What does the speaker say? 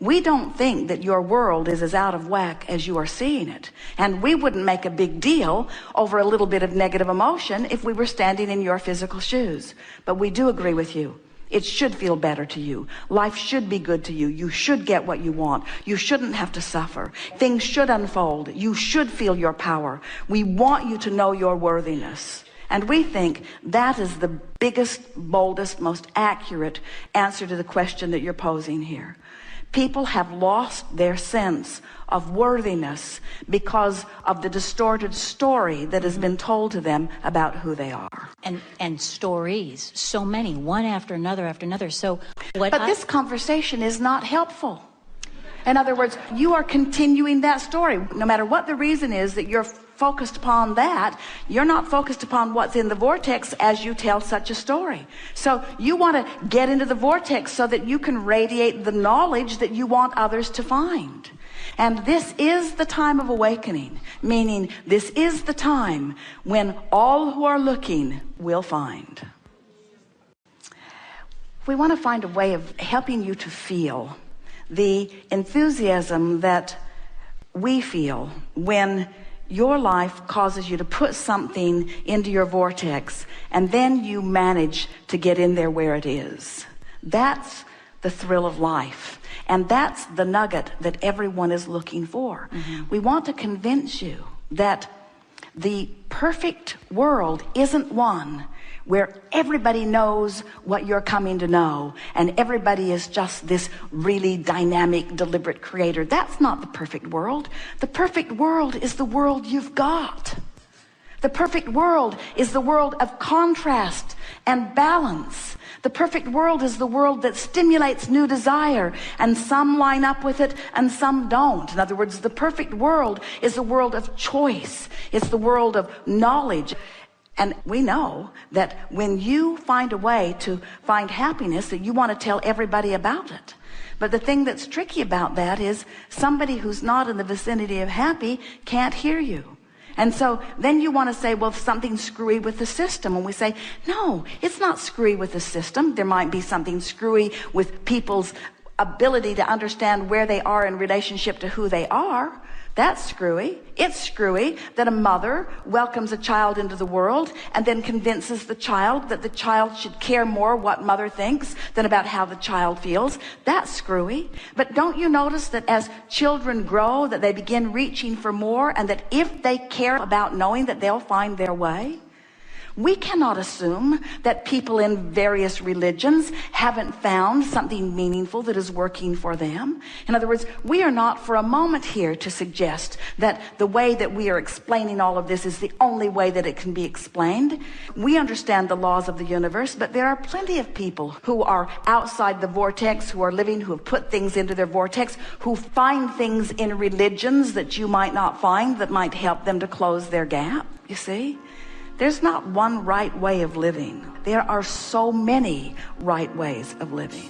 We don't think that your world is as out of whack as you are seeing it. And we wouldn't make a big deal over a little bit of negative emotion if we were standing in your physical shoes. But we do agree with you. It should feel better to you. Life should be good to you. You should get what you want. You shouldn't have to suffer. Things should unfold. You should feel your power. We want you to know your worthiness. And we think that is the biggest, boldest, most accurate answer to the question that you're posing here. People have lost their sense of worthiness because of the distorted story that has been told to them about who they are. And stories, so many, one after another. So what? But this conversation is not helpful. In other words, you are continuing that story. No matter what the reason is that you're focused upon that, you're not focused upon what's in the vortex as you tell such a story. So you want to get into the vortex so that you can radiate the knowledge that you want others to find. And this is the time of awakening, meaning this is the time when all who are looking will find. We want to find a way of helping you to feel the enthusiasm that we feel when your life causes you to put something into your vortex and then you manage to get in there where it is. That's the thrill of life. And that's the nugget that everyone is looking for. We want to convince you that the perfect world isn't one where everybody knows what you're coming to know and everybody is just this really dynamic, deliberate creator. That's not the perfect world. The perfect world is the world you've got. The perfect world is the world of contrast and balance. The perfect world is the world that stimulates new desire, and some line up with it and some don't. In other words, the perfect world is the world of choice. It's the world of knowledge. And we know that when you find a way to find happiness, that you want to tell everybody about it. But the thing that's tricky about that is somebody who's not in the vicinity of happy can't hear you. And so then you want to say, well, something's screwy with the system. And we say, no, it's not screwy with the system. There might be something screwy with people's ability to understand where they are in relationship to who they are. That's screwy. It's screwy that a mother welcomes a child into the world and then convinces the child that the child should care more what mother thinks than about how the child feels. That's screwy. But don't you notice that as children grow, that they begin reaching for more, and that if they care about knowing that they'll find their way? We cannot assume that people in various religions haven't found something meaningful that is working for them. In other words, we are not for a moment here to suggest that the way that we are explaining all of this is the only way that it can be explained. We understand the laws of the universe, but there are plenty of people who are outside the vortex, who are living, who have put things into their vortex, who find things in religions that you might not find that might help them to close their gap, you see? There's not one right way of living. There are so many right ways of living.